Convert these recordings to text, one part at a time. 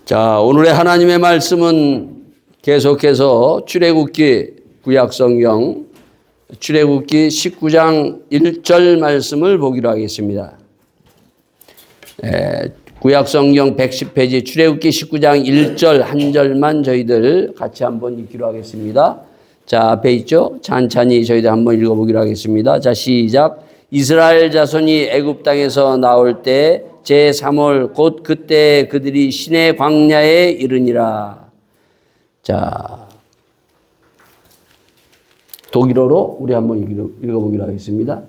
자, 오늘의 하나님의 말씀은 계속해서 출애굽기 구약성경 출애굽기 19장 1절 말씀을 보기로 하겠습니다. 구약성경 110페이지 출애굽기 19장 1절 한 절만 저희들 같이 한번 읽기로 하겠습니다. 자, 앞에 있죠? 찬찬히 저희들 한번 읽어보기로 하겠습니다. 자, 시작. 이스라엘 자손이 애굽 땅에서 나올 때 제3월 곧 그때 그들이 시내 광야에 이르니라. 자, 독일어로 우리 한번 읽어보기로 하겠습니다.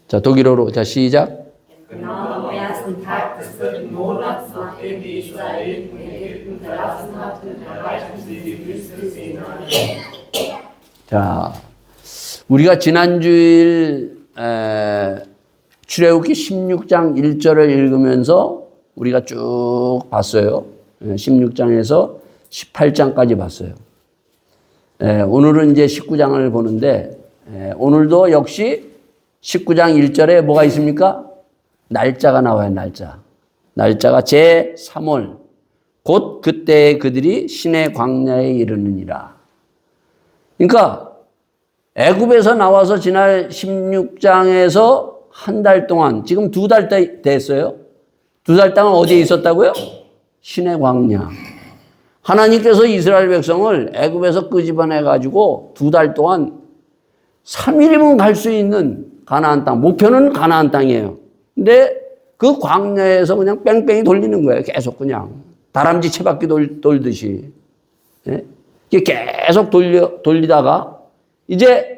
자, 독일어로. 자, 시작. Genau am ersten Tag des 3. Monats, nachdem die Israeliten Ägypten verlassen hatten, erreichten sie die Wüste Sinai. 자, 우리가 지난주일 출애굽기 16장 1절을 읽으면서 우리가 쭉 봤어요. 16장에서 18장까지 봤어요. 오늘은 이제 19장을 보는데 오늘도 역시 19장 1절에 뭐가 있습니까? 날짜가 나와요. 날짜가 제3월 곧 그때 그들이 시내 광야에 이르느니라. 그러니까 애굽에서 나와서 지난 16장에서 한 달 동안 지금 2달 됐어요. 2달 동안 어디에 있었다고요? 시내 광야. 하나님께서 이스라엘 백성을 애굽에서 끄집어내 가지고 2달 동안 3일이면 갈 수 있는 가나안 땅, 목표는 가나안 땅이에요. 근데 그 광야에서 그냥 뺑뺑이 돌리는 거예요. 계속 그냥 다람쥐 채바퀴 돌듯이. 예? 계속 돌리다가 이제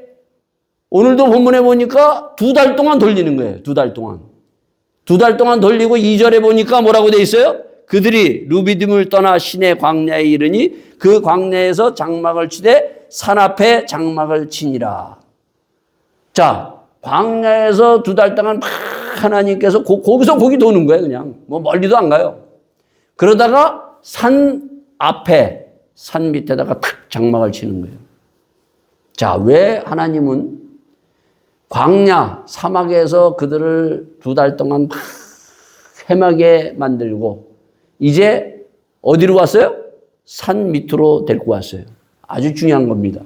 오늘도 본문에 보니까 2달 동안 돌리는 거예요. 2달 동안. 2달 동안 돌리고 2절에 보니까 뭐라고 돼 있어요? 그들이 루비딤을 떠나 시내 광야에 이르니 그 광야에서 장막을 치되 산 앞에 장막을 치니라. 자, 광야에서 2달 동안 막 하나님께서 거기서 거기 도는 거예요. 그냥 뭐 멀리도 안 가요. 그러다가 산 앞에 산 밑에다가 탁 장막을 치는 거예요. 자, 왜 하나님은 광야 사막에서 그들을 2달 동안 막 헤매게 만들고 이제 어디로 왔어요? 산 밑으로 데리고 왔어요. 아주 중요한 겁니다.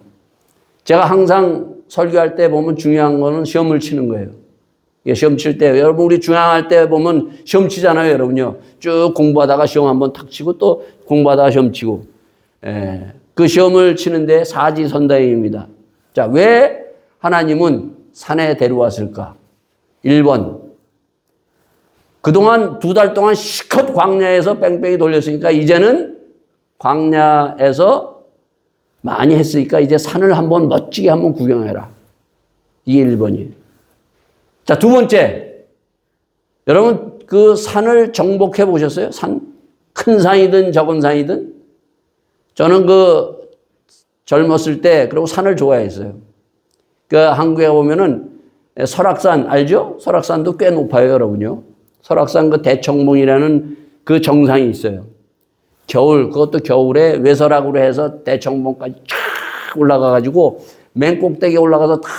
제가 항상 설교할 때 보면 중요한 거는 시험을 치는 거예요. 시험 칠 때 여러분 우리 중앙할 때 보면 시험 치잖아요. 여러분요. 쭉 공부하다가 시험 한번 탁 치고 또 공부하다가 시험 치고 그 시험을 치는데 사지선다행입니다. 자, 왜 하나님은 산에 데려왔을까? 1번. 그동안 2달 동안 시컷 광야에서 뺑뺑이 돌렸으니까 이제는 광야에서 많이 했으니까 이제 산을 한번 멋지게 한번 구경해라. 이게 1번이에요. 자, 2번째. 여러분 그 산을 정복해 보셨어요? 산? 큰 산이든 적은 산이든? 저는 그 젊었을 때 그리고 산을 좋아했어요. 그 한국에 보면은 설악산 알죠? 설악산도 꽤 높아요, 여러분요. 설악산 그 대청봉이라는 그 정상이 있어요. 겨울, 그것도 겨울에 외설악으로 해서 대청봉까지 쫙 올라가가지고 맨 꼭대기에 올라가서 탁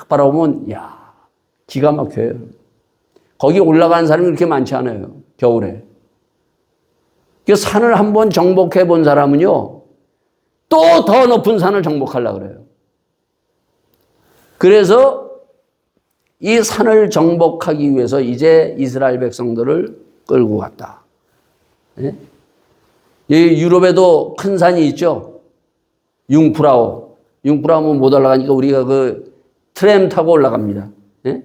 바라보면, 야, 기가 막혀요. 거기 올라간 사람이 그렇게 많지 않아요, 겨울에. 그 산을 한번 정복해 본 사람은요, 또 더 높은 산을 정복하려고 그래요. 그래서 이 산을 정복하기 위해서 이제 이스라엘 백성들을 끌고 갔다. 예? 이 유럽에도 큰 산이 있죠. 융프라우. 융프라우는 못 올라가니까 우리가 그 트램 타고 올라갑니다. 예?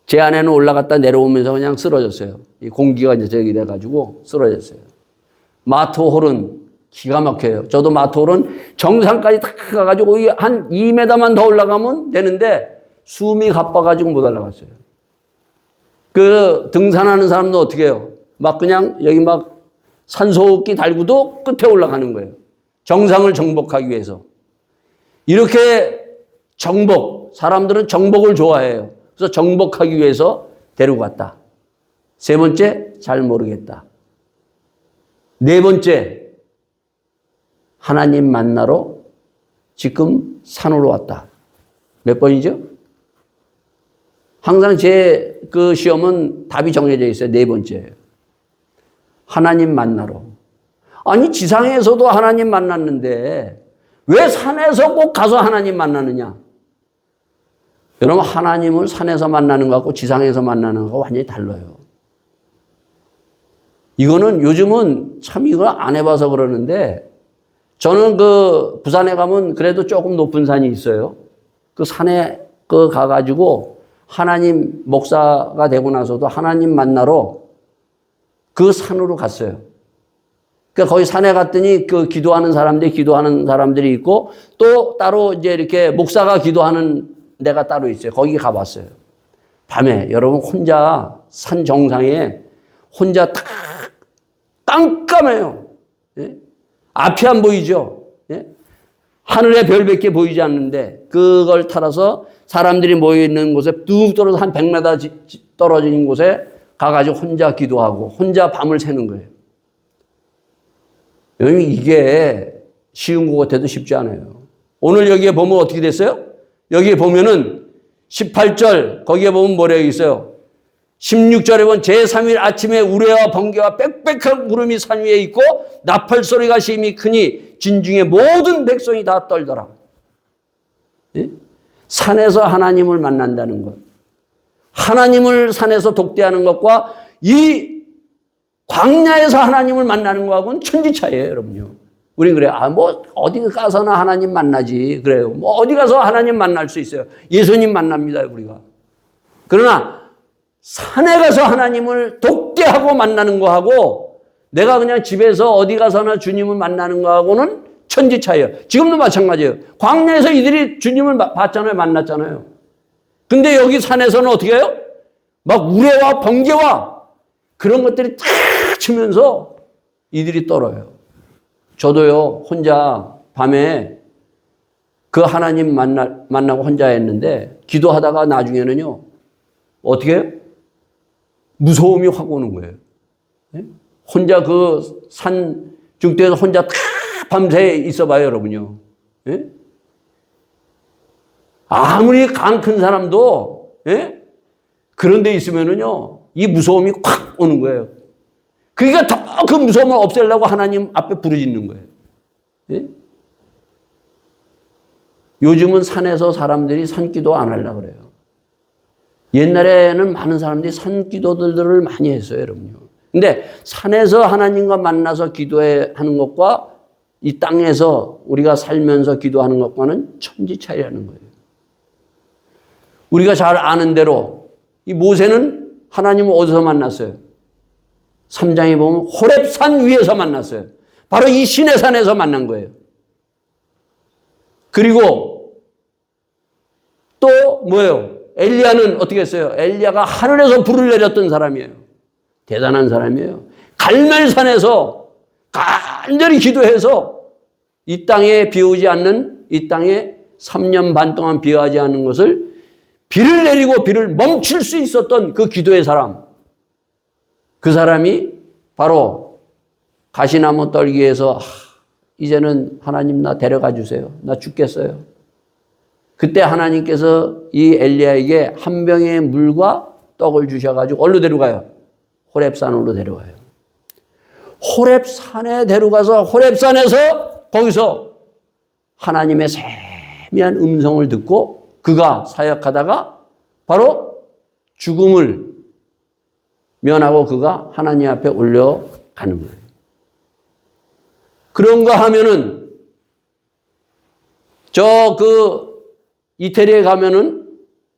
제 안에는 올라갔다 내려오면서 그냥 쓰러졌어요. 이 공기가 이제 저기 돼가지고 쓰러졌어요. 마토홀은 기가 막혀요. 저도 마토홀은 정상까지 탁 가가지고 한 2m만 더 올라가면 되는데 숨이 가빠가지고 못 올라갔어요. 그 등산하는 사람도 어떻게 해요? 막 그냥 여기 막 산소호흡기 달고도 끝에 올라가는 거예요. 정상을 정복하기 위해서. 이렇게 사람들은 정복을 좋아해요. 그래서 정복하기 위해서 데리고 갔다. 3번째, 잘 모르겠다. 4번째, 하나님 만나러 지금 산으로 왔다. 몇 번이죠? 항상 제 그 시험은 답이 정해져 있어요. 4번째예요. 하나님 만나러. 아니 지상에서도 하나님 만났는데 왜 산에서 꼭 가서 하나님 만나느냐? 여러분 하나님을 산에서 만나는 것하고 지상에서 만나는 것하고 완전히 달라요. 이거는 요즘은 참 이걸 안 해봐서 그러는데 저는 그 부산에 가면 그래도 조금 높은 산이 있어요. 그 산에 그 가가지고 하나님 목사가 되고 나서도 하나님 만나러 그 산으로 갔어요. 그러니까 거기 산에 갔더니 그 기도하는 사람들이 있고 또 따로 이제 이렇게 목사가 기도하는 데가 따로 있어요. 거기 가봤어요. 밤에 여러분 혼자 산 정상에 혼자 탁 깜깜해요. 예? 앞이 안 보이죠. 예? 하늘에 별밖에 보이지 않는데 그걸 따라서 사람들이 모여있는 곳에 뚝 떨어져 한 100m 떨어진 곳에 가가지고 혼자 기도하고 혼자 밤을 새는 거예요. 여러분 이게 쉬운 것 같아도 쉽지 않아요. 오늘 여기에 보면 어떻게 됐어요? 여기에 보면은 18절 거기에 보면 뭐라고 있어요? 16절에 보면 제3일 아침에 우레와 번개와 빽빽한 구름이 산 위에 있고 나팔 소리가 심히 크니 진중에 모든 백성이 다 떨더라. 예? 산에서 하나님을 만난다는 것. 하나님을 산에서 독대하는 것과 이 광야에서 하나님을 만나는 것하고는 천지차이에요, 여러분요. 우린 그래요. 뭐 어디 가서나 하나님 만나지. 그래요. 뭐 어디 가서 하나님 만날 수 있어요. 예수님 만납니다, 우리가. 그러나 산에 가서 하나님을 독대하고 만나는 거하고 내가 그냥 집에서 어디 가서나 주님을 만나는 거하고는 천지 차이예요. 지금도 마찬가지예요. 광야에서 이들이 주님을 봤잖아요. 만났잖아요. 근데 여기 산에서는 어떻게 해요? 막 우레와 번개와 그런 것들이 탁 치면서 이들이 떨어요. 저도요, 혼자 밤에 그 하나님 만나고 혼자 했는데 기도하다가 나중에는요, 어떻게 해요? 무서움이 확 오는 거예요. 예? 혼자 그 산 중대에서 혼자 탁 밤새 있어봐요, 여러분요. 예? 아무리 강 큰 사람도, 예? 그런 데 있으면은요, 이 무서움이 확 오는 거예요. 그러니까 더 그 무서움을 없애려고 하나님 앞에 부르짖는 거예요. 예? 요즘은 산에서 사람들이 산기도 안 하려고 그래요. 옛날에는 많은 사람들이 산기도들을 많이 했어요, 여러분요. 근데 산에서 하나님과 만나서 기도하는 것과 이 땅에서 우리가 살면서 기도하는 것과는 천지 차이라는 거예요. 우리가 잘 아는 대로 이 모세는 하나님을 어디서 만났어요? 3장에 보면 호렙산 위에서 만났어요. 바로 이 시내산에서 만난 거예요. 그리고 또 뭐예요? 엘리야는 어떻게 했어요? 엘리야가 하늘에서 불을 내렸던 사람이에요. 대단한 사람이에요. 갈멜산에서 간절히 기도해서 이 땅에 비 오지 않는 이 땅에 3년 반 동안 비 오지 않는 것을 비를 내리고 비를 멈출 수 있었던 그 기도의 사람. 그 사람이 바로 가시나무 떨기에서 이제는 하나님 나 데려가 주세요. 나 죽겠어요. 그때 하나님께서 이 엘리야에게 한 병의 물과 떡을 주셔가지고 어디로 데려가요? 호렙산으로 데려가요. 호렙산에 데려가서 호렙산에서 거기서 하나님의 세미한 음성을 듣고 그가 사역하다가 바로 죽음을 면하고 그가 하나님 앞에 올려가는 거예요. 그런가 하면은 이태리에 가면은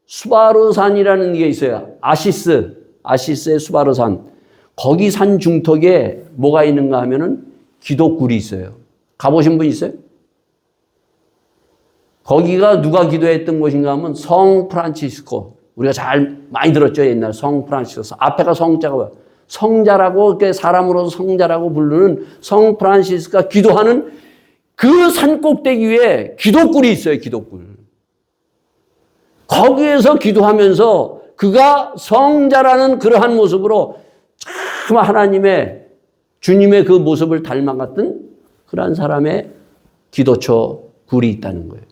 수바르산이라는 게 있어요. 아시스의 수바르산. 거기 산 중턱에 뭐가 있는가 하면은 기도굴이 있어요. 가보신 분 있어요? 거기가 누가 기도했던 곳인가 하면 성 프란치스코. 우리가 잘 많이 들었죠, 옛날 성 프란치스코. 앞에가 성자가 성자라고 사람으로서 성자라고 부르는 성 프란시스가 기도하는 그 산 꼭대기 위에 기도굴이 있어요, 기도굴. 거기에서 기도하면서 그가 성자라는 그러한 모습으로 참 하나님의 주님의 그 모습을 닮아갔던 그러한 사람의 기도처 굴이 있다는 거예요.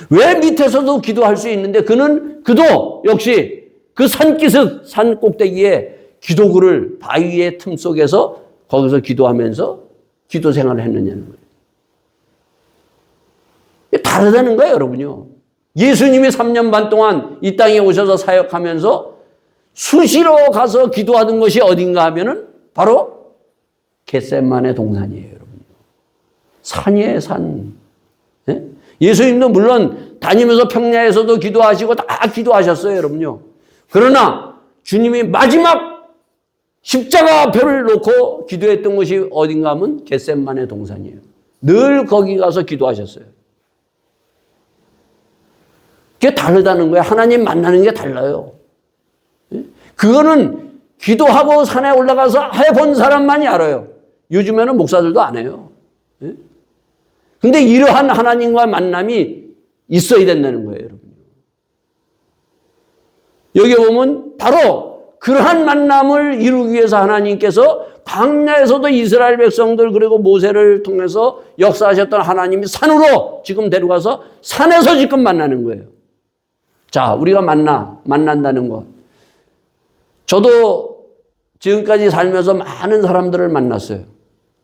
왜 밑에서도 기도할 수 있는데 그도 역시 그 산기슭 산 꼭대기에 기도구를 바위의 틈 속에서 거기서 기도하면서 기도 생활을 했느냐는 거예요. 다르다는 거예요, 여러분요. 예수님이 3년 반 동안 이 땅에 오셔서 사역하면서 수시로 가서 기도하던 것이 어딘가 하면은 바로 겟세마네 동산이에요, 여러분. 산이에요, 산. 예? 예수님도 물론 다니면서 평야에서도 기도하시고 다 기도하셨어요, 여러분요. 그러나 주님이 마지막 십자가 별을 놓고 기도했던 곳이 어딘가 하면 겟세마네 동산이에요. 늘 거기 가서 기도하셨어요. 그게 다르다는 거예요. 하나님 만나는 게 달라요. 그거는 기도하고 산에 올라가서 해본 사람만이 알아요. 요즘에는 목사들도 안 해요. 근데 이러한 하나님과 만남이 있어야 된다는 거예요, 여러분. 여기 보면 바로 그러한 만남을 이루기 위해서 하나님께서 광야에서도 이스라엘 백성들 그리고 모세를 통해서 역사하셨던 하나님이 산으로 지금 데려가서 산에서 지금 만나는 거예요. 자, 우리가 만난다는 것. 저도 지금까지 살면서 많은 사람들을 만났어요.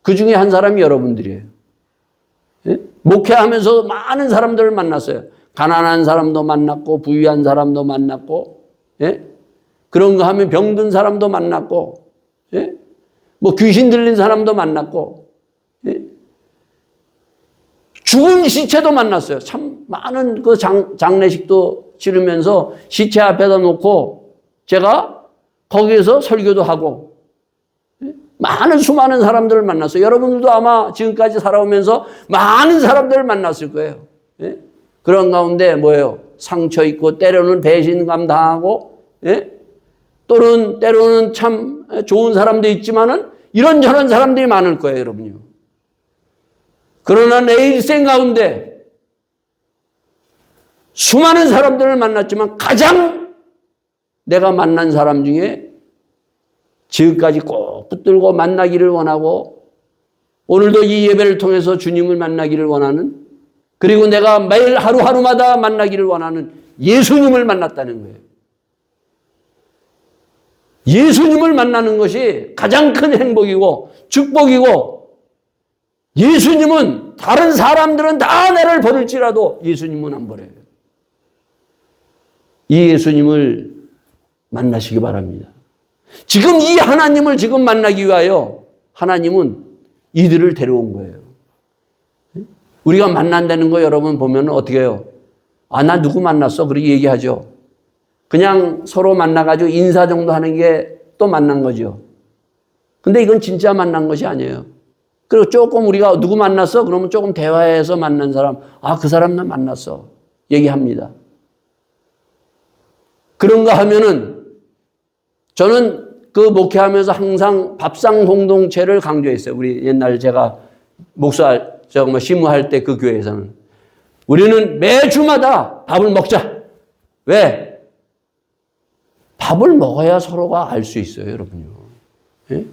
그 중에 한 사람이 여러분들이에요. 예? 목회하면서 많은 사람들을 만났어요. 가난한 사람도 만났고, 부유한 사람도 만났고, 예? 그런 거 하면 병든 사람도 만났고, 예? 뭐 귀신 들린 사람도 만났고, 예? 죽은 시체도 만났어요. 참 많은 그 장례식도 치르면서 시체 앞에다 놓고 제가 거기에서 설교도 하고 많은 수많은 사람들을 만났어요. 여러분들도 아마 지금까지 살아오면서 많은 사람들을 만났을 거예요. 예? 그런 가운데 뭐예요? 상처 있고 때로는 배신감 당하고 또는 때로는 참 좋은 사람도 있지만은 이런저런 사람들이 많을 거예요, 여러분요. 그러나 내 일생 가운데 수많은 사람들을 만났지만 가장 내가 만난 사람 중에 지금까지 꼭 붙들고 만나기를 원하고 오늘도 이 예배를 통해서 주님을 만나기를 원하는 그리고 내가 매일 하루하루마다 만나기를 원하는 예수님을 만났다는 거예요. 예수님을 만나는 것이 가장 큰 행복이고 축복이고 예수님은 다른 사람들은 다 나를 버릴지라도 예수님은 안 버려요. 이 예수님을 만나시기 바랍니다. 지금 이 하나님을 지금 만나기 위하여 하나님은 이들을 데려온 거예요. 우리가 만난다는 거 여러분 보면 어떻게 해요? 아, 나 누구 만났어? 그렇게 얘기하죠. 그냥 서로 만나가지고 인사 정도 하는 게 또 만난 거죠. 근데 이건 진짜 만난 것이 아니에요. 그리고 조금 우리가 누구 만났어? 그러면 조금 대화해서 만난 사람, 아, 그 사람 나 만났어. 얘기합니다. 그런가 하면은 저는 그 목회하면서 항상 밥상 공동체를 강조했어요. 우리 옛날 제가 시무할 때 그 교회에서는. 우리는 매주마다 밥을 먹자. 왜? 밥을 먹어야 서로가 알 수 있어요, 여러분요. 예?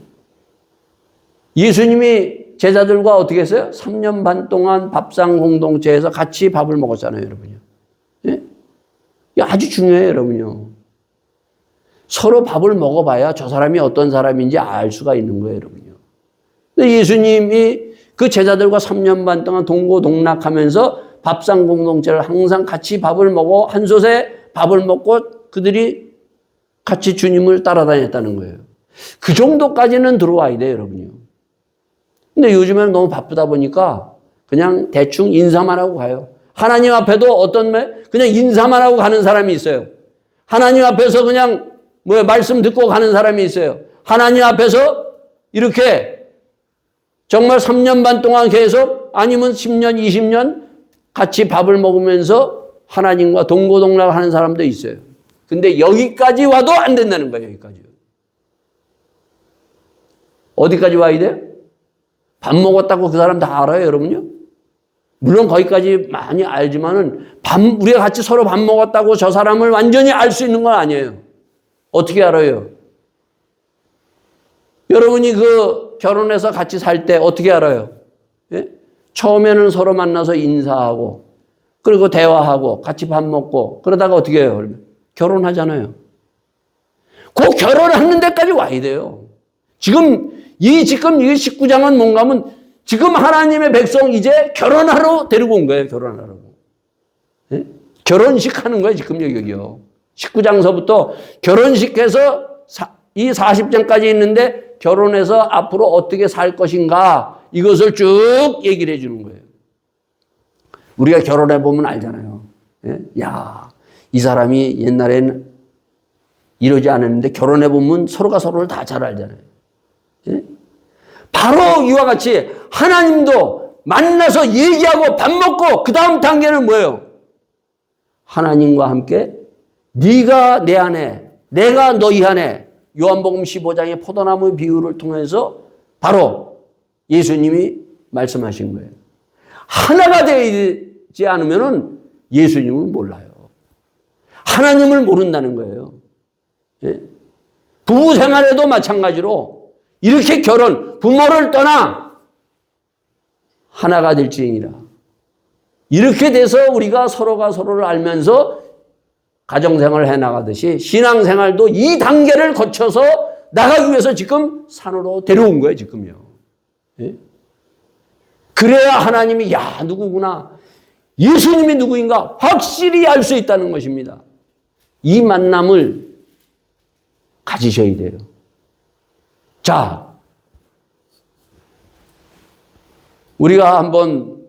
예수님이 제자들과 어떻게 했어요? 3년 반 동안 밥상 공동체에서 같이 밥을 먹었잖아요, 여러분요. 예? 아주 중요해요, 여러분요. 서로 밥을 먹어봐야 저 사람이 어떤 사람인지 알 수가 있는 거예요, 여러분요. 근데 예수님이 그 제자들과 3년 반 동안 동고동락하면서 밥상 공동체를 항상 같이 밥을 먹어 한 솥에 밥을 먹고 그들이 같이 주님을 따라다녔다는 거예요. 그 정도까지는 들어와야 돼요, 여러분요. 근데 요즘에는 너무 바쁘다 보니까 그냥 대충 인사만 하고 가요. 하나님 앞에도 어떤 그냥 인사만 하고 가는 사람이 있어요. 하나님 앞에서 그냥 말씀 듣고 가는 사람이 있어요. 하나님 앞에서 이렇게 정말 3년 반 동안 계속 아니면 10년, 20년 같이 밥을 먹으면서 하나님과 동고동락하는 사람도 있어요. 근데 여기까지 와도 안 된다는 거예요. 여기까지. 어디까지 와야 돼요? 밥 먹었다고 그 사람 다 알아요, 여러분요? 물론 거기까지 많이 알지만은 우리가 같이 서로 밥 먹었다고 저 사람을 완전히 알 수 있는 건 아니에요. 어떻게 알아요? 여러분이 그 결혼해서 같이 살 때 어떻게 알아요? 예? 처음에는 서로 만나서 인사하고 그리고 대화하고 같이 밥 먹고 그러다가 어떻게 해요? 결혼하잖아요. 그 결혼하는 데까지 와야 돼요. 지금 이 19장은 뭔가 하면 지금 하나님의 백성 이제 결혼하러 데리고 온 거예요. 결혼하라고. 예? 결혼식 하는 거예요. 지금 여기요. 19장서부터 결혼식해서 이 40장까지 있는데 결혼해서 앞으로 어떻게 살 것인가 이것을 쭉 얘기를 해 주는 거예요. 우리가 결혼해 보면 알잖아요. 예? 야, 이 사람이 옛날에는 이러지 않았는데 결혼해 보면 서로가 서로를 다 잘 알잖아요. 예? 바로 이와 같이 하나님도 만나서 얘기하고 밥 먹고 그 다음 단계는 뭐예요? 하나님과 함께 네가 내 안에 내가 너희 안에 요한복음 15장의 포도나무 비유를 통해서 바로 예수님이 말씀하신 거예요. 하나가 되지 않으면 예수님을 몰라요. 하나님을 모른다는 거예요. 예? 부부 생활에도 마찬가지로 이렇게 부모를 떠나 하나가 될지니라. 이렇게 돼서 우리가 서로가 서로를 알면서 가정생활을 해나가듯이 신앙생활도 이 단계를 거쳐서 나가기 위해서 지금 산으로 데려온 거예요, 지금요. 예? 그래야 하나님이 야, 누구구나. 예수님이 누구인가 확실히 알 수 있다는 것입니다. 이 만남을 가지셔야 돼요. 자, 우리가 한번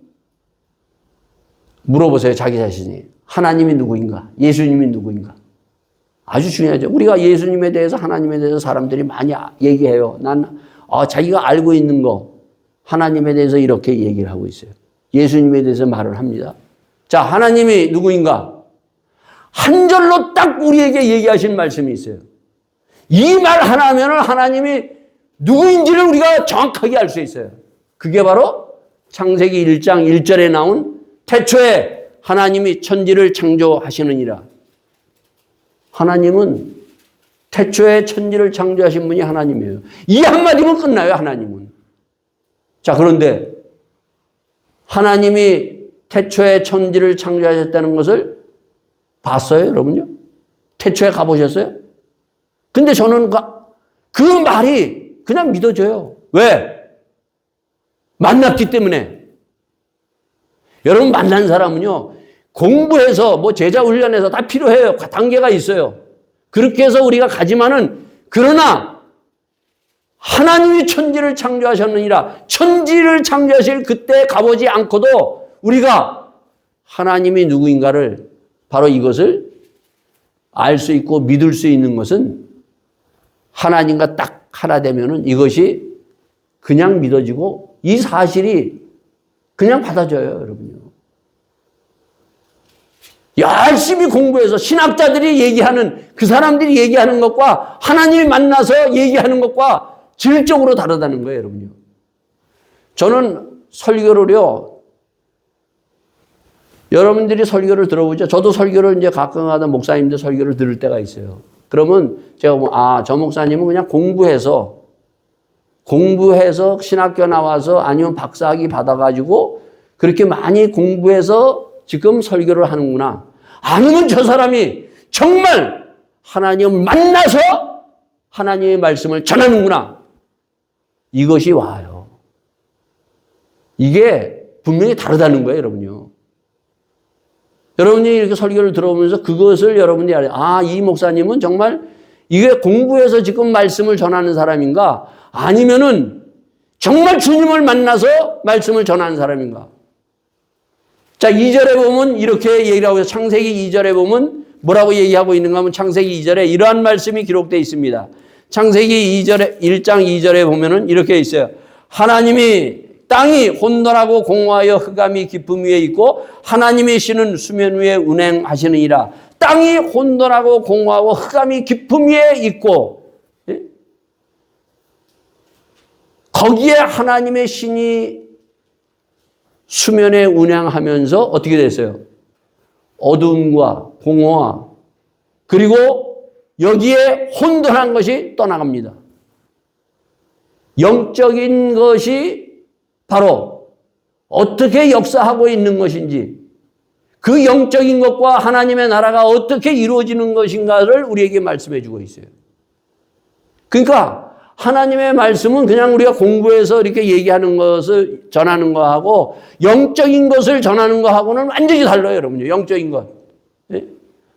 물어보세요. 자기 자신이. 하나님이 누구인가? 예수님이 누구인가? 아주 중요하죠. 우리가 예수님에 대해서 하나님에 대해서 사람들이 많이 얘기해요. 자기가 알고 있는 거 하나님에 대해서 이렇게 얘기를 하고 있어요. 예수님에 대해서 말을 합니다. 자, 하나님이 누구인가? 한 절로 딱 우리에게 얘기하신 말씀이 있어요. 이 말 하나면은 하나님이 누구인지를 우리가 정확하게 알 수 있어요. 그게 바로 창세기 1장 1절에 나온 태초에 하나님이 천지를 창조하시느니라. 하나님은 태초에 천지를 창조하신 분이 하나님이에요. 이 한마디면 끝나요, 하나님은. 자, 그런데 하나님이 태초에 천지를 창조하셨다는 것을 봤어요, 여러분요? 태초에 가보셨어요? 근데 저는 그 말이 그냥 믿어져요. 왜? 만났기 때문에. 여러분 만난 사람은요, 공부해서 제자 훈련해서 다 필요해요. 단계가 있어요. 그렇게 해서 우리가 가지만은, 그러나 하나님이 천지를 창조하셨느니라. 천지를 창조하실 그때 가보지 않고도 우리가 하나님이 누구인가를 바로 이것을 알 수 있고 믿을 수 있는 것은 하나님과 딱 하나 되면은 이것이 그냥 믿어지고 이 사실이 그냥 받아져요, 여러분요. 열심히 공부해서 신학자들이 얘기하는 그 사람들이 얘기하는 것과 하나님이 만나서 얘기하는 것과 질적으로 다르다는 거예요, 여러분요. 저는 설교를요, 여러분들이 설교를 들어보죠. 저도 설교를 이제 가끔 하다 목사님들 설교를 들을 때가 있어요. 그러면 제가 저 목사님은 그냥 공부해서 신학교 나와서 아니면 박사학위 받아가지고 그렇게 많이 공부해서 지금 설교를 하는구나. 아니면 저 사람이 정말 하나님을 만나서 하나님의 말씀을 전하는구나. 이것이 와요. 이게 분명히 다르다는 거예요, 여러분요. 여러분이 이렇게 설교를 들어보면서 그것을 여러분이 알아요. 이 목사님은 정말 이게 공부해서 지금 말씀을 전하는 사람인가? 아니면은 정말 주님을 만나서 말씀을 전하는 사람인가? 자, 2절에 보면 이렇게 얘기를 하고 있어요. 창세기 2절에 보면 뭐라고 얘기하고 있는가 하면 창세기 2절에 이러한 말씀이 기록되어 있습니다. 창세기 1장 2절에 보면은 이렇게 있어요. 하나님이 땅이 혼돈하고 공허하여 흑암이 깊음 위에 있고 하나님의 신은 수면 위에 운행하시느니라. 땅이 혼돈하고 공허하고 흑암이 깊음 위에 있고, 예? 거기에 하나님의 신이 수면에 운행하면서 어떻게 됐어요? 어두움과 공허와 그리고 여기에 혼돈한 것이 떠나갑니다. 영적인 것이 바로 어떻게 역사하고 있는 것인지, 그 영적인 것과 하나님의 나라가 어떻게 이루어지는 것인가를 우리에게 말씀해 주고 있어요. 그러니까 하나님의 말씀은 그냥 우리가 공부해서 이렇게 얘기하는 것을 전하는 거하고 영적인 것을 전하는 거하고는 완전히 달라요, 여러분요. 영적인 것. 예?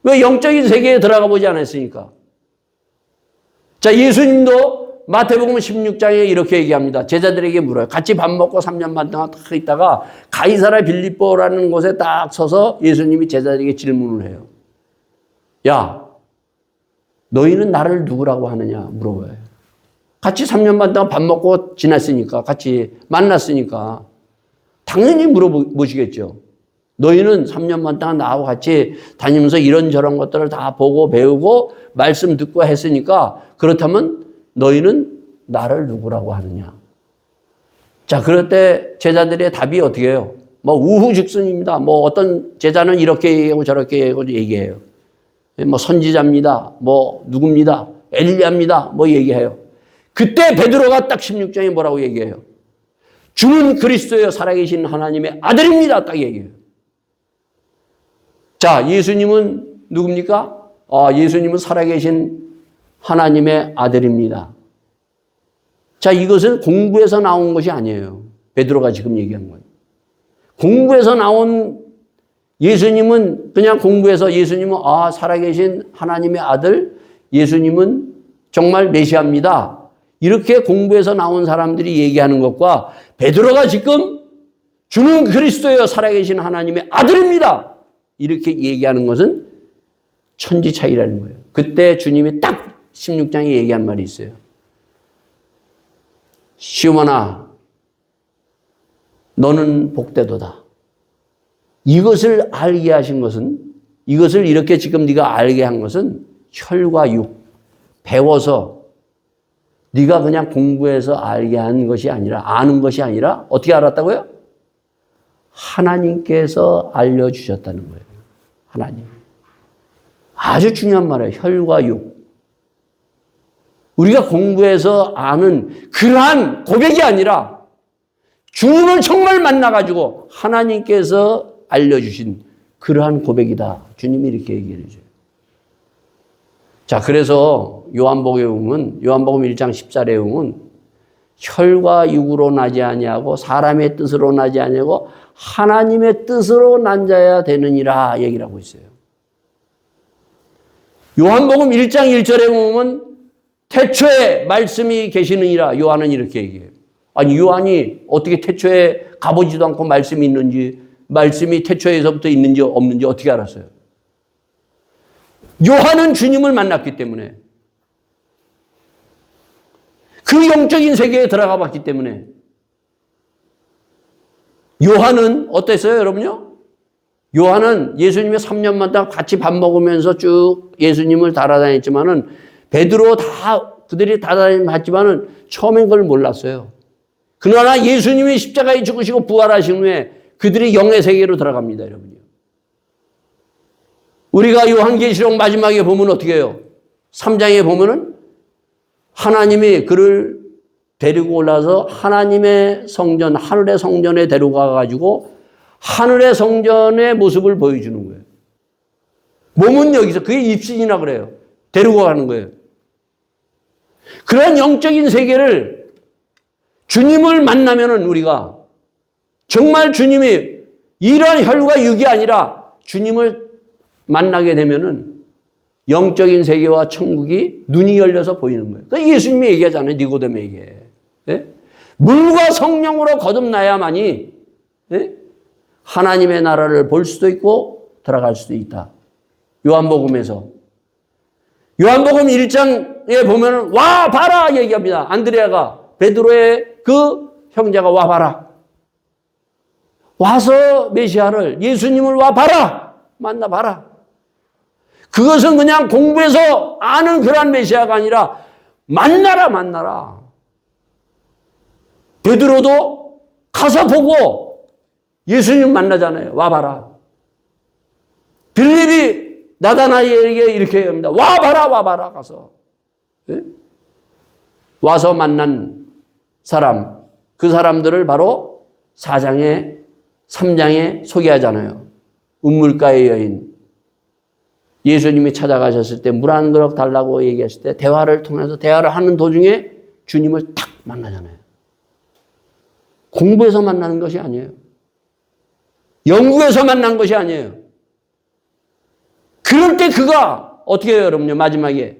왜 영적인 세계에 들어가 보지 않았으니까. 자, 예수님도 마태복음 16장에 이렇게 얘기합니다. 제자들에게 물어요. 같이 밥 먹고 3년 반 동안 딱 있다가 가이사랴 빌립보라는 곳에 딱 서서 예수님이 제자들에게 질문을 해요. 야, 너희는 나를 누구라고 하느냐 물어봐요. 같이 3년 반 동안 밥 먹고 지났으니까, 같이 만났으니까 당연히 물어보시겠죠. 너희는 3년 반 동안 나하고 같이 다니면서 이런저런 것들을 다 보고 배우고 말씀 듣고 했으니까 그렇다면 너희는 나를 누구라고 하느냐. 자, 그럴 때 제자들의 답이 어떻게 해요? 뭐 우후죽순입니다. 뭐 어떤 제자는 이렇게 얘기하고 저렇게 얘기해요. 뭐 선지자입니다. 뭐 누굽니다. 엘리야입니다. 뭐 얘기해요. 그때 베드로가 딱 16장에 뭐라고 얘기해요? 주는 그리스도여 살아계신 하나님의 아들입니다. 딱 얘기해요. 자, 예수님은 누굽니까? 예수님은 살아계신 하나님의 아들입니다. 자, 이것은 공부에서 나온 것이 아니에요. 베드로가 지금 얘기한 거예요. 공부에서 나온 예수님은 그냥 공부해서 예수님은 살아계신 하나님의 아들, 예수님은 정말 메시아입니다. 이렇게 공부해서 나온 사람들이 얘기하는 것과 베드로가 지금 주는 그리스도여 살아계신 하나님의 아들입니다. 이렇게 얘기하는 것은 천지 차이라는 거예요. 그때 주님이 딱 16장에 얘기한 말이 있어요. 시몬아, 너는 복되도다. 이것을 알게 하신 것은, 이것을 이렇게 지금 네가 알게 한 것은 혈과 육, 배워서 네가 그냥 공부해서 알게 한 것이 아니라, 아는 것이 아니라 어떻게 알았다고요? 하나님께서 알려주셨다는 거예요. 하나님. 아주 중요한 말이에요. 혈과 육. 우리가 공부해서 아는 그러한 고백이 아니라 주님을 정말 만나가지고 하나님께서 알려주신 그러한 고백이다. 주님이 이렇게 얘기해 줘요. 자, 그래서 요한복음 1장 14절에 보면 혈과 육으로 나지 아니하고 사람의 뜻으로 나지 아니하고 하나님의 뜻으로 난 자야 되느니라 얘기를 하고 있어요. 요한복음 1장 1절에 보면 태초에 말씀이 계시느니라 요한은 이렇게 얘기해요. 아니, 요한이 어떻게 태초에 가보지도 않고 말씀이 있는지, 말씀이 태초에서부터 있는지 없는지 어떻게 알았어요? 요한은 주님을 만났기 때문에, 그 영적인 세계에 들어가 봤기 때문에. 요한은 어땠어요, 여러분요? 요한은 예수님이 3년만 다 같이 밥 먹으면서 쭉 예수님을 따라다녔지만은 베드로 그들이 다 다녔지만은 처음엔 그걸 몰랐어요. 그러나 예수님이 십자가에 죽으시고 부활하신 후에 그들이 영의 세계로 들어갑니다, 여러분요. 우리가 요한계시록 마지막에 보면 어떻게 해요? 3장에 보면은 하나님이 그를 데리고 올라서 하나님의 성전, 하늘의 성전에 데려가 가지고 하늘의 성전의 모습을 보여주는 거예요. 몸은 여기서, 그게 입신이라 그래요. 데리고 가는 거예요. 그런 영적인 세계를 주님을 만나면은 우리가 정말 주님이 이런 혈과 육이 아니라 주님을 만나게 되면은 영적인 세계와 천국이 눈이 열려서 보이는 거예요. 그러니까 예수님이 얘기하잖아요. 니고데모에게. 예? 물과 성령으로 거듭나야만이 예? 하나님의 나라를 볼 수도 있고 들어갈 수도 있다. 요한복음에서. 요한복음 1장에 보면 와 봐라 얘기합니다. 안드레아가 베드로의 그 형제가 와 봐라. 와서 메시아를, 예수님을 와 봐라. 만나 봐라. 그것은 그냥 공부해서 아는 그런 메시아가 아니라 만나라. 베드로도 가서 보고 예수님 만나잖아요. 와봐라. 빌립이 나다나엘에게 이렇게 합니다. 와봐라 가서. 네? 와서 만난 사람, 그 사람들을 바로 3장에 소개하잖아요. 운물가의 여인. 예수님이 찾아가셨을 때 물 한 그릇 달라고 얘기했을 때 대화를 통해서 대화를 하는 도중에 주님을 탁 만나잖아요. 공부해서 만나는 것이 아니에요. 연구해서 만난 것이 아니에요. 그럴 때 그가 어떻게 해요, 여러분요? 마지막에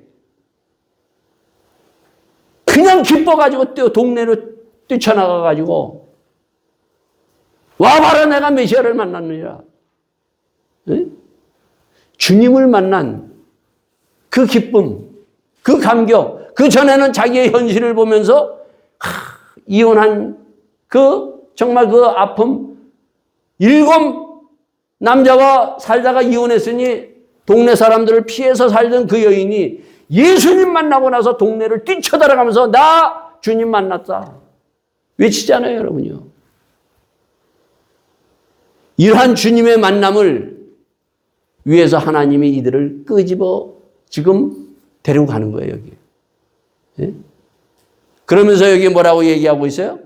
그냥 기뻐가지고 동네로 뛰쳐나가가지고 와봐라 내가 메시아를 만났느니라. 네? 주님을 만난 그 기쁨, 그 감격, 그 전에는 자기의 현실을 보면서 이혼한 정말 그 아픔, 7 남자와 살다가 이혼했으니 동네 사람들을 피해서 살던 그 여인이 예수님 만나고 나서 동네를 뛰쳐들어가면서 나 주님 만났다 외치잖아요, 여러분요. 이러한 주님의 만남을 위해서 하나님이 이들을 끄집어 지금 데리고 가는 거예요, 여기. 예? 그러면서 여기 뭐라고 얘기하고 있어요?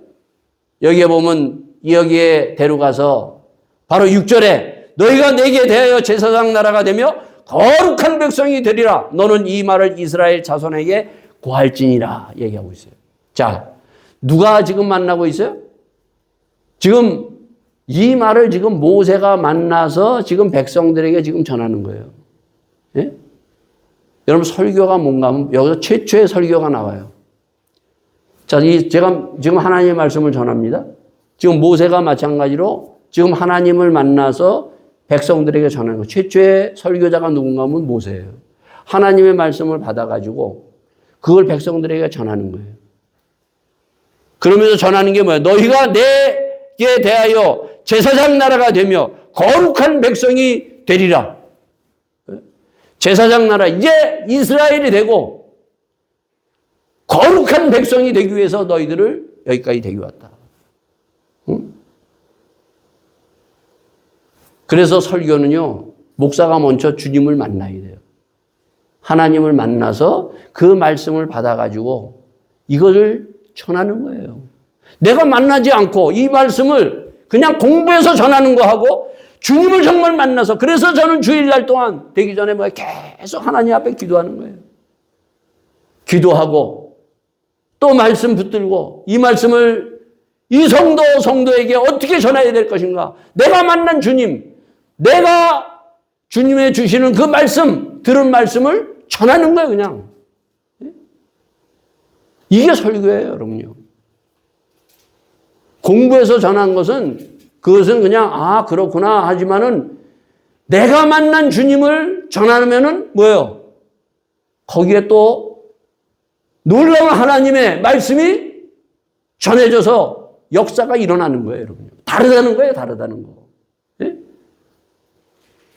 여기에 보면 여기에 데려가서 바로 6절에 너희가 내게 대하여 제사장 나라가 되며 거룩한 백성이 되리라. 너는 이 말을 이스라엘 자손에게 고할지니라 얘기하고 있어요. 자, 누가 지금 만나고 있어요? 지금 이 말을 지금 모세가 만나서 지금 백성들에게 지금 전하는 거예요. 예? 여러분 설교가 뭔가 하면 여기서 최초의 설교가 나와요. 자, 제가 지금 하나님의 말씀을 전합니다. 지금 모세가 마찬가지로 지금 하나님을 만나서 백성들에게 전하는 거. 최초의 설교자가 누군가 하면 모세예요. 하나님의 말씀을 받아가지고 그걸 백성들에게 전하는 거예요. 그러면서 전하는 게 뭐예요? 너희가 내게 대하여 제사장 나라가 되며 거룩한 백성이 되리라. 제사장 나라, 이제 이스라엘이 되고 거룩한 백성이 되기 위해서 너희들을 여기까지 데리고 왔다. 응? 그래서 설교는요, 목사가 먼저 주님을 만나야 돼요. 하나님을 만나서 그 말씀을 받아가지고 이것을 전하는 거예요. 내가 만나지 않고 이 말씀을 그냥 공부해서 전하는 거하고 주님을 정말 만나서, 그래서 저는 주일날 동안 되기 전에 계속 하나님 앞에 기도하는 거예요. 기도하고 또 말씀 붙들고 이 말씀을 이 성도에게 어떻게 전해야 될 것인가. 내가 만난 주님, 내가 주님의 주시는 그 말씀, 들은 말씀을 전하는 거예요, 그냥. 이게 설교예요, 여러분요. 공부해서 전한 것은 그것은 그냥 그렇구나 하지만은 내가 만난 주님을 전하면은 뭐예요? 거기에 또 놀라운 하나님의 말씀이 전해져서 역사가 일어나는 거예요, 여러분. 다르다는 거예요, 다르다는 거. 예?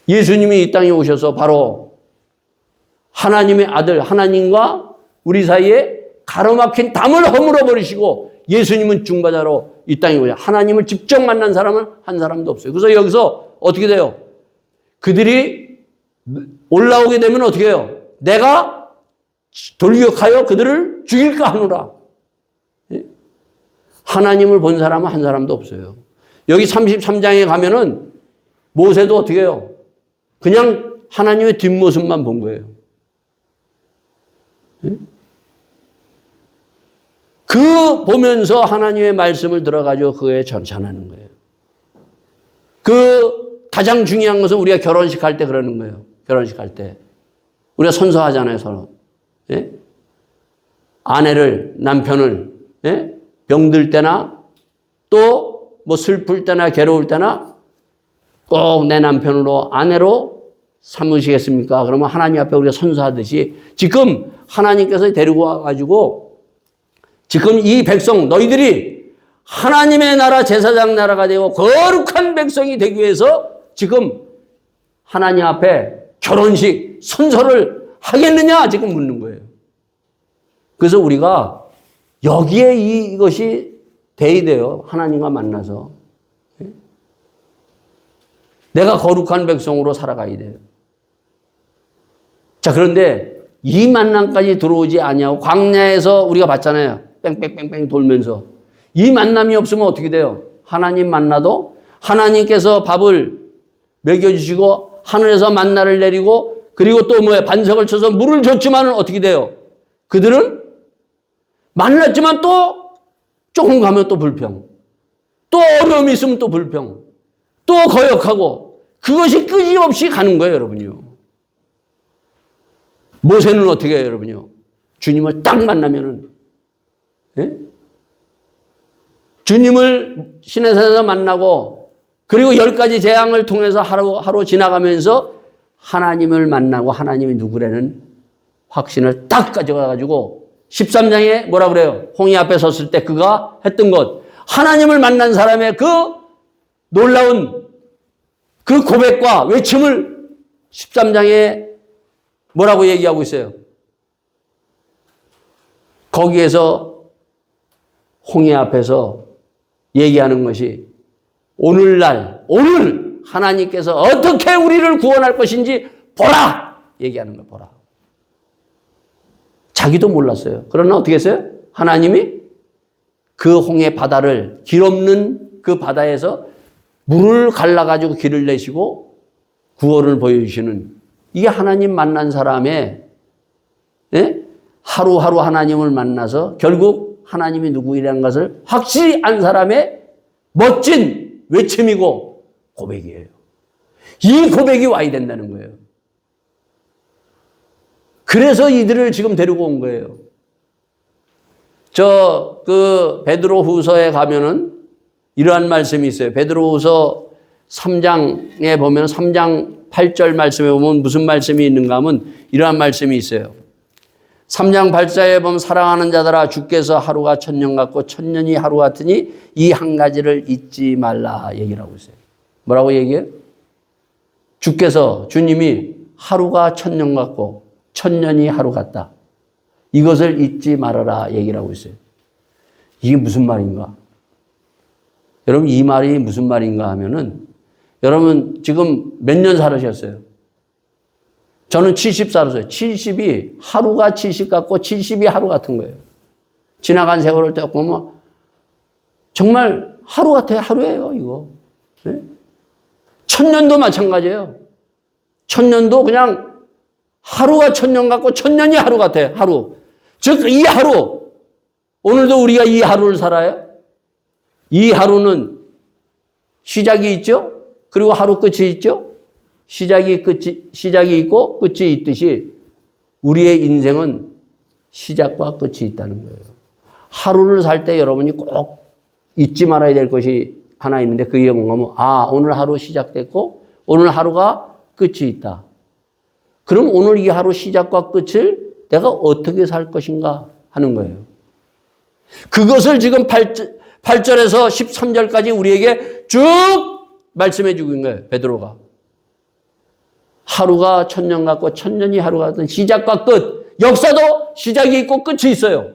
예수님이 이 땅에 오셔서 바로 하나님의 아들, 하나님과 우리 사이에 가로막힌 담을 허물어 버리시고 예수님은 중보자로 이 땅에 오셔. 하나님을 직접 만난 사람은 한 사람도 없어요. 그래서 여기서 어떻게 돼요? 그들이 올라오게 되면 어떻게 해요? 내가 돌격하여 그들을 죽일까 하노라. 하나님을 본 사람은 한 사람도 없어요. 여기 33장에 가면은 모세도 어떻게 해요? 그냥 하나님의 뒷모습만 본 거예요. 그 보면서 하나님의 말씀을 들어가지고 그에 전하는 거예요. 그 가장 중요한 것은 우리가 결혼식 할 때 그러는 거예요. 결혼식 할 때. 우리가 선서하잖아요, 서로. 예? 아내를, 남편을, 예? 병들 때나 또 뭐 슬플 때나 괴로울 때나 꼭 내 남편으로, 아내로 삼으시겠습니까? 그러면 하나님 앞에 우리가 선서하듯이 지금 하나님께서 데리고 와가지고 지금 이 백성, 너희들이 하나님의 나라, 제사장 나라가 되고 거룩한 백성이 되기 위해서 지금 하나님 앞에 결혼식, 선서를 하겠느냐? 지금 묻는 거예요. 그래서 우리가 여기에 이것이 돼야 돼요. 하나님과 만나서. 내가 거룩한 백성으로 살아가야 돼요. 자, 그런데 이 만남까지 들어오지 아니하고 광야에서 우리가 봤잖아요. 뺑뺑뺑뺑 돌면서. 이 만남이 없으면 어떻게 돼요? 하나님 만나도 하나님께서 밥을 먹여주시고 하늘에서 만나를 내리고 그리고 또 뭐야, 반석을 쳐서 물을 줬지만 어떻게 돼요? 그들은 만났지만 또 조금 가면 또 불평, 또 어려움이 있으면 또 불평, 또 거역하고, 그것이 끊임없이 가는 거예요, 여러분요. 모세는 어떻게 해요, 여러분요? 주님을 딱 만나면은, 예? 주님을 시내산에서 만나고, 그리고 10가지 재앙을 통해서 하루 지나가면서 하나님을 만나고 하나님이 누구라는 확신을 딱 가져가가지고 13장에 뭐라 그래요? 홍해 앞에 섰을 때 그가 했던 것, 하나님을 만난 사람의 그 놀라운 그 고백과 외침을 13장에 뭐라고 얘기하고 있어요? 거기에서 홍해 앞에서 얘기하는 것이 오늘 하나님께서 어떻게 우리를 구원할 것인지 보라! 얘기하는 거예요. 보라. 자기도 몰랐어요. 그러나 어떻게 했어요? 하나님이 그 홍해 바다를, 길 없는 그 바다에서 물을 갈라가지고 길을 내시고 구원을 보여주시는, 이게 하나님 만난 사람의, 예? 하루하루 하나님을 만나서 결국 하나님이 누구이라는 것을 확실히 안 사람의 멋진 외침이고 고백이에요. 이 고백이 와야 된다는 거예요. 그래서 이들을 지금 데리고 온 거예요. 베드로 후서에 가면은 이러한 말씀이 있어요. 베드로 후서 3장에 보면 3장 8절 말씀에 보면 무슨 말씀이 있는가 하면 이러한 말씀이 있어요. 3장 8절에 보면 사랑하는 자들아 주께서 하루가 천년 같고 천년이 하루 같으니 이 한 가지를 잊지 말라 얘기를 하고 있어요. 뭐라고 얘기해요? 주님이 하루가 천년 같고 천년이 하루 같다. 이것을 잊지 말아라 얘기를 하고 있어요. 이게 무슨 말인가? 여러분 이 말이 무슨 말인가 하면은 여러분 지금 몇 년 살으셨어요? 저는 70 살았어요. 70이 하루가 70 같고 70이 하루 같은 거예요. 지나간 세월을 딱 보면 정말 하루 같아요. 하루예요 이거. 네? 천년도 마찬가지예요. 천년도 그냥 하루가 천년 같고 천년이 하루 같아요. 하루. 즉 이 하루, 오늘도 우리가 이 하루를 살아요. 이 하루는 시작이 있죠. 그리고 하루 끝이 있죠. 시작이 있고 끝이 있듯이 우리의 인생은 시작과 끝이 있다는 거예요. 하루를 살 때 여러분이 꼭 잊지 말아야 될 것이 하나 있는데 그게 뭔가 하면 오늘 하루 시작됐고 오늘 하루가 끝이 있다. 그럼 오늘 이 하루 시작과 끝을 내가 어떻게 살 것인가 하는 거예요. 그것을 지금 8절에서 13절까지 우리에게 쭉 말씀해 주고 있는 거예요. 베드로가. 하루가 천년 같고 천년이 하루 같은 시작과 끝. 역사도 시작이 있고 끝이 있어요.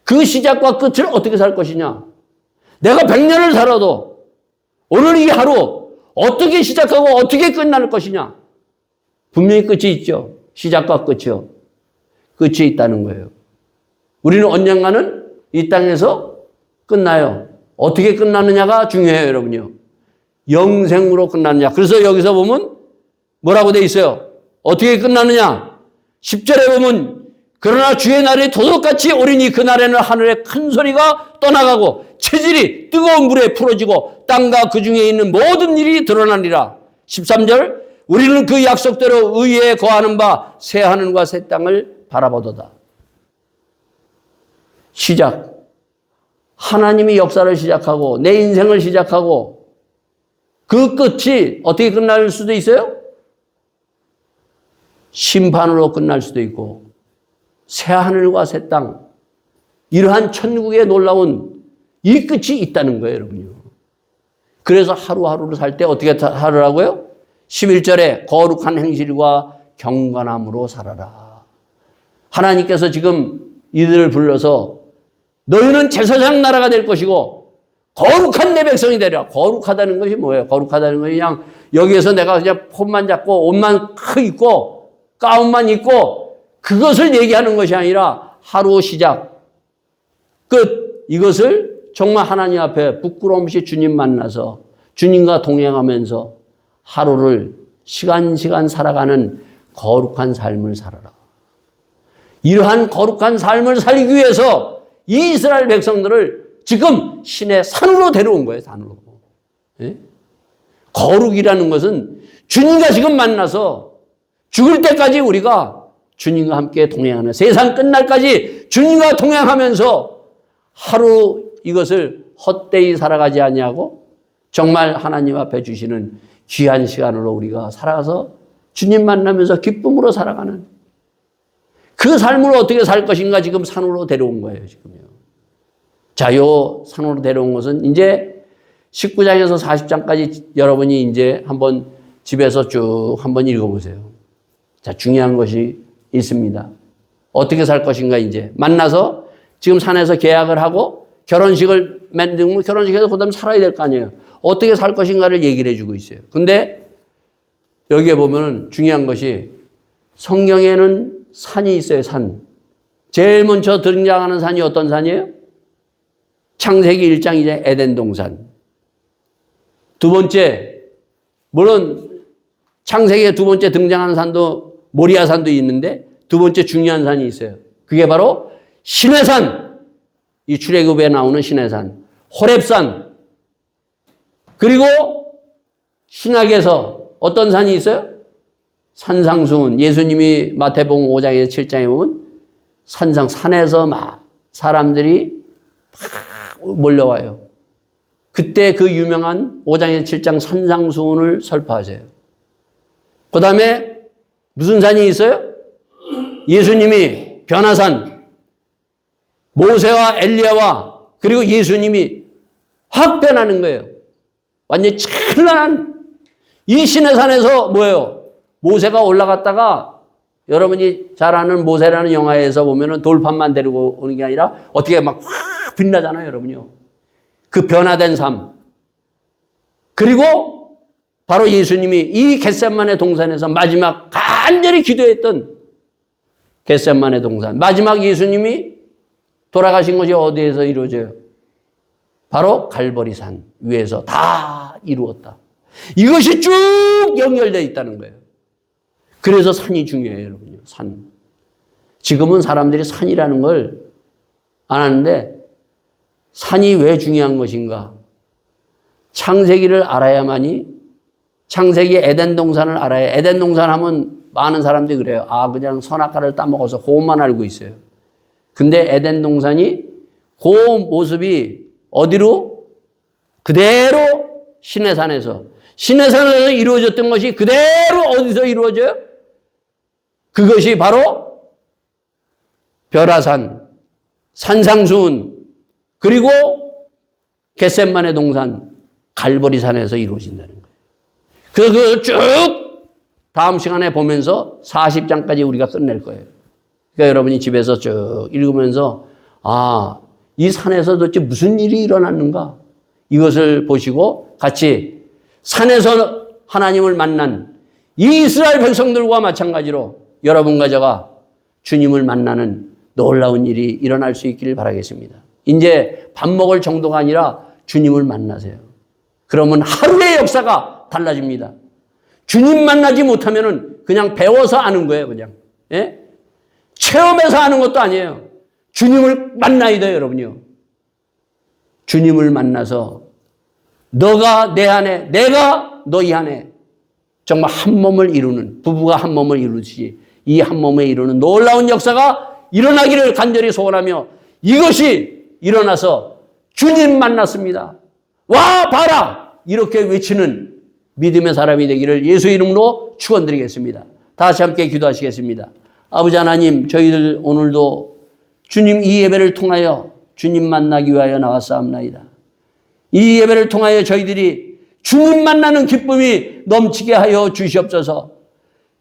그 시작과 끝을 어떻게 살 것이냐. 내가 100년을 살아도 오늘 이 하루 어떻게 시작하고 어떻게 끝날 것이냐. 분명히 끝이 있죠. 시작과 끝이요. 끝이 있다는 거예요. 우리는 언젠가는 이 땅에서 끝나요. 어떻게 끝나느냐가 중요해요, 여러분요. 영생으로 끝나느냐. 그래서 여기서 보면 뭐라고 돼 있어요? 어떻게 끝나느냐? 10절에 보면 그러나 주의 날이 도둑같이 오리니 그 날에는 하늘에 큰 소리가 떠나가고 체질이 뜨거운 물에 풀어지고 땅과 그 중에 있는 모든 일이 드러나리라. 13절 우리는 그 약속대로 의에 거하는 바 새 하늘과 새 땅을 바라보도다. 시작. 하나님이 역사를 시작하고 내 인생을 시작하고 그 끝이 어떻게 끝날 수도 있어요? 심판으로 끝날 수도 있고 새 하늘과 새 땅, 이러한 천국의 놀라운 이 끝이 있다는 거예요, 여러분요. 그래서 하루하루를 살 때 어떻게 살으라고요? 11절에 거룩한 행실과 경건함으로 살아라. 하나님께서 지금 이들을 불러서 너희는 제사장 나라가 될 것이고 거룩한 내 백성이 되리라. 거룩하다는 것이 뭐예요? 거룩하다는 것이 그냥 여기에서 내가 그냥 폼만 잡고 옷만 크게 입고 가운만 입고 그것을 얘기하는 것이 아니라 하루 시작, 끝, 이것을 정말 하나님 앞에 부끄러움 없이 주님 만나서 주님과 동행하면서 하루를 시간 살아가는 거룩한 삶을 살아라. 이러한 거룩한 삶을 살기 위해서 이 이스라엘 백성들을 지금 신의 산으로 데려온 거예요. 산으로. 예? 거룩이라는 것은 주님과 지금 만나서 죽을 때까지 우리가 주님과 함께 동행하는, 세상 끝날까지 주님과 동행하면서 하루 이것을 헛되이 살아가지 아니하고 정말 하나님 앞에 주시는 귀한 시간으로 우리가 살아가서 주님 만나면서 기쁨으로 살아가는 그 삶을 어떻게 살 것인가 지금 산으로 데려온 거예요, 지금요. 자, 요 산으로 데려온 것은 이제 19장에서 40장까지 여러분이 이제 한번 집에서 쭉 한번 읽어보세요. 자, 중요한 것이 있습니다. 어떻게 살 것인가 이제. 만나서 지금 산에서 계약을 하고 결혼식을 만들면 결혼식에서 그 다음 살아야 될 거 아니에요. 어떻게 살 것인가를 얘기를 해주고 있어요. 근데 여기에 보면 중요한 것이 성경에는 산이 있어요, 산. 제일 먼저 등장하는 산이 어떤 산이에요? 창세기 1장 이제 에덴 동산. 두 번째, 물론 창세기에 두 번째 등장하는 산도 모리아 산도 있는데 두 번째 중요한 산이 있어요. 그게 바로 시내산. 이 출애굽에 나오는 시내산. 호렙산. 그리고 신약에서 어떤 산이 있어요? 산상수훈. 예수님이 마태복음 5장에서 7장에 보면 산에서 막 사람들이 막 몰려와요. 그때 그 유명한 5장에서 7장 산상수훈을 설파하세요. 그 다음에 무슨 산이 있어요? 예수님이 변화산, 모세와 엘리야와 그리고 예수님이 확 변하는 거예요. 완전히 찬란한 이 시내산에서 뭐예요? 모세가 올라갔다가 여러분이 잘 아는 모세라는 영화에서 보면은 돌판만 데리고 오는 게 아니라 어떻게 막 확 빛나잖아요, 여러분요. 그 변화된 삶. 그리고 바로 예수님이 이 겟세마네 동산에서 마지막 간절히 기도했던 겟세마네 동산. 마지막 예수님이 돌아가신 것이 어디에서 이루어져요? 바로 갈보리산 위에서 다 이루었다. 이것이 쭉 연결되어 있다는 거예요. 그래서 산이 중요해요, 여러분요. 산. 지금은 사람들이 산이라는 걸 안 하는데 산이 왜 중요한 것인가? 창세기를 알아야만이, 창세기 에덴 동산을 알아야, 에덴 동산 하면 많은 사람들이 그래요. 아, 그냥 선악과를 따먹어서 그것만 알고 있어요. 근데 에덴 동산이 그 모습이 어디로? 그대로 시내산에서 이루어졌던 것이 그대로 어디서 이루어져요? 그것이 바로 벼라산, 산상수훈, 그리고 겟세마네 동산, 갈보리산에서 이루어진다는 거예요. 그래서 그걸 쭉 다음 시간에 보면서 40장까지 우리가 끝낼 거예요. 그러니까 여러분이 집에서 쭉 읽으면서 아, 이 산에서 도대체 무슨 일이 일어났는가? 이것을 보시고 같이 산에서 하나님을 만난 이 이스라엘 백성들과 마찬가지로 여러분과 제가 주님을 만나는 놀라운 일이 일어날 수 있기를 바라겠습니다. 이제 밥 먹을 정도가 아니라 주님을 만나세요. 그러면 하루의 역사가 달라집니다. 주님 만나지 못하면 그냥 배워서 아는 거예요, 그냥. 예? 체험해서 아는 것도 아니에요. 주님을 만나야 돼요, 여러분요. 주님을 만나서 너가 내 안에, 내가 너희 안에 정말 한 몸을 이루는, 부부가 한 몸을 이루듯이 이 한 몸에 이루는 놀라운 역사가 일어나기를 간절히 소원하며 이것이 일어나서 주님 만났습니다. 와, 봐라! 이렇게 외치는 믿음의 사람이 되기를 예수 이름으로 축원드리겠습니다. 다시 함께 기도하시겠습니다. 아버지 하나님, 저희들 오늘도 주님 이 예배를 통하여 주님 만나기 위하여 나왔사옵나이다. 이 예배를 통하여 저희들이 주님 만나는 기쁨이 넘치게 하여 주시옵소서.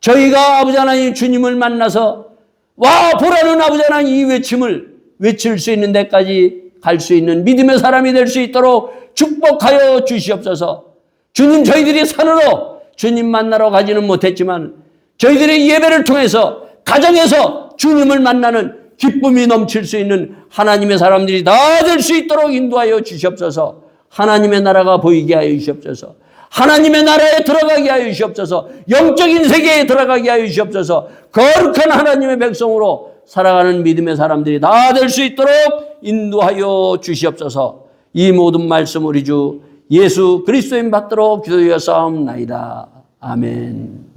저희가 아버지 하나님 주님을 만나서 와 보라는 아버지 하나님 이 외침을 외칠 수 있는 데까지 갈 수 있는 믿음의 사람이 될 수 있도록 축복하여 주시옵소서. 주님, 저희들이 산으로 주님 만나러 가지는 못했지만 저희들의 예배를 통해서 가정에서 주님을 만나는 기쁨이 넘칠 수 있는 하나님의 사람들이 다 될 수 있도록 인도하여 주시옵소서. 하나님의 나라가 보이게 하여 주시옵소서. 하나님의 나라에 들어가게 하여 주시옵소서. 영적인 세계에 들어가게 하여 주시옵소서. 거룩한 하나님의 백성으로 살아가는 믿음의 사람들이 다 될 수 있도록 인도하여 주시옵소서. 이 모든 말씀 우리 주 예수 그리스도인 받도록 기도하여 싸움나이다. 아멘.